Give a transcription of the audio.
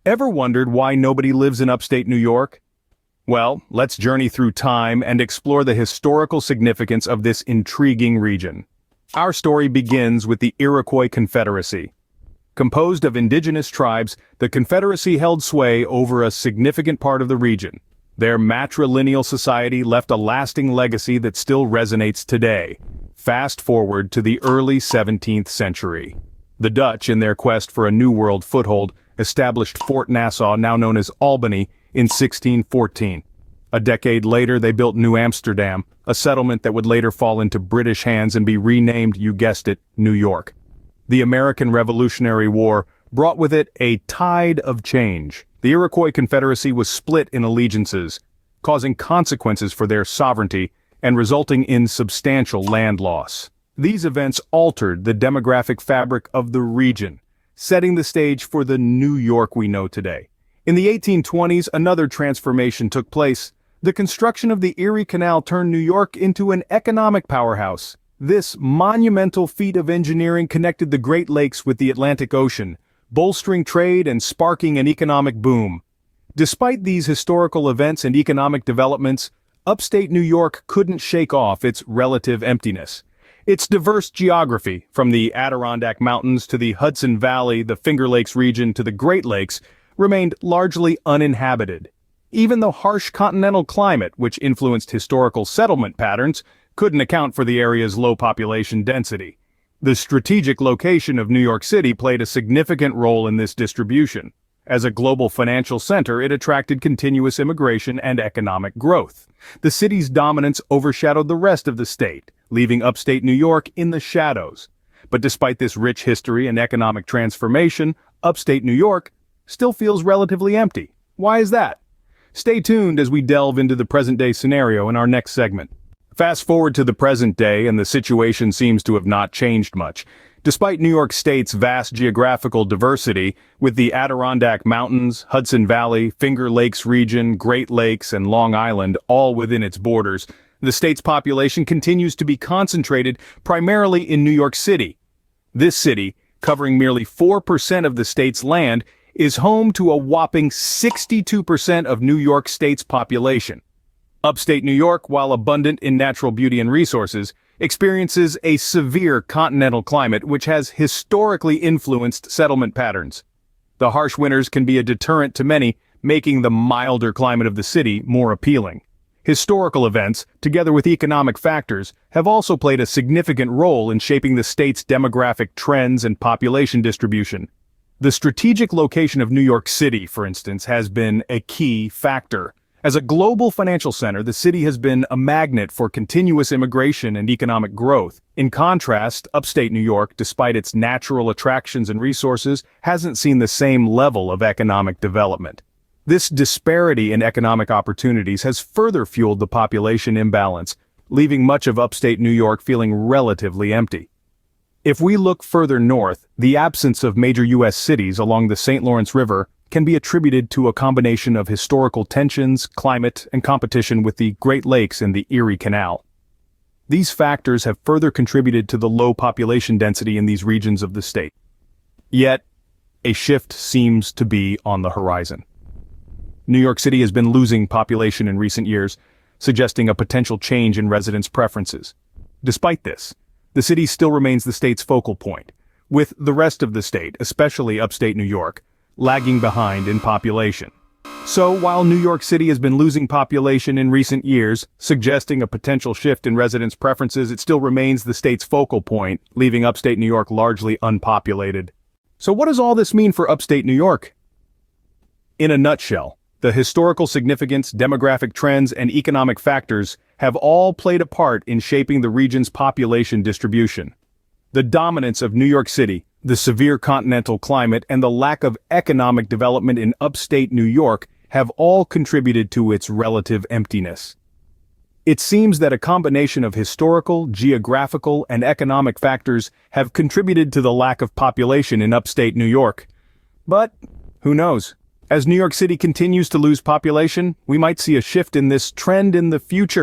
Ever wondered why nobody lives in upstate New York? Well, let's journey through time and explore the historical significance of this intriguing region. Our story begins with the Iroquois Confederacy. Composed of indigenous tribes, the Confederacy held sway over a significant part of the region. Their matrilineal society left a lasting legacy that still resonates today. Fast forward to the early 17th century. The Dutch, in their quest for a New World foothold, established Fort Nassau, now known as Albany, in 1614. A decade later, they built New Amsterdam, a settlement that would later fall into British hands and be renamed, you guessed it, New York. The American Revolutionary War brought with it a tide of change. The Iroquois Confederacy was split in allegiances, causing consequences for their sovereignty and resulting in substantial land loss. These events altered the demographic fabric of the region, setting the stage for the New York we know today. In the 1820s, another transformation took place. The construction of the Erie Canal turned New York into an economic powerhouse. This monumental feat of engineering connected the Great Lakes with the Atlantic Ocean, bolstering trade and sparking an economic boom. Despite these historical events and economic developments, upstate New York couldn't shake off its relative emptiness. Its diverse geography, from the Adirondack Mountains to the Hudson Valley, the Finger Lakes region to the Great Lakes, remained largely uninhabited. Even the harsh continental climate, which influenced historical settlement patterns, couldn't account for the area's low population density. The strategic location of New York City played a significant role in this distribution. As a global financial center, it attracted continuous immigration and economic growth. The city's dominance overshadowed the rest of the state, leaving upstate New York in the shadows. But despite this rich history and economic transformation, upstate New York still feels relatively empty. Why is that? Stay tuned as we delve into the present-day scenario in our next segment. Fast forward to the present day, and the situation seems to have not changed much. Despite New York State's vast geographical diversity, with the Adirondack Mountains, Hudson Valley, Finger Lakes region, Great Lakes, and Long Island all within its borders, the state's population continues to be concentrated primarily in New York City. This city, covering merely 4% of the state's land, is home to a whopping 62% of New York State's population. Upstate New York, while abundant in natural beauty and resources, experiences a severe continental climate which has historically influenced settlement patterns. The harsh winters can be a deterrent to many, making the milder climate of the city more appealing. Historical events, together with economic factors, have also played a significant role in shaping the state's demographic trends and population distribution. The strategic location of New York City, for instance, has been a key factor. As a global financial center, the city has been a magnet for continuous immigration and economic growth. In contrast, upstate New York, despite its natural attractions and resources, hasn't seen the same level of economic development. This disparity in economic opportunities has further fueled the population imbalance, leaving much of upstate New York feeling relatively empty. If we look further north, the absence of major U.S. cities along the St. Lawrence River can be attributed to a combination of historical tensions, climate, and competition with the Great Lakes and the Erie Canal. These factors have further contributed to the low population density in these regions of the state. Yet, a shift seems to be on the horizon. New York City has been losing population in recent years, suggesting a potential change in residents' preferences. Despite this, the city still remains the state's focal point, with the rest of the state, especially upstate New York, lagging behind in population. So while New York City has been losing population in recent years, suggesting a potential shift in residents' preferences, it still remains the state's focal point, leaving upstate New York largely unpopulated. So what does all this mean for upstate New York? In a nutshell, the historical significance, demographic trends, and economic factors have all played a part in shaping the region's population distribution. The dominance of New York City, the severe continental climate, and the lack of economic development in upstate New York have all contributed to its relative emptiness. It seems that a combination of historical, geographical, and economic factors have contributed to the lack of population in upstate New York. But who knows? As New York City continues to lose population, we might see a shift in this trend in the future.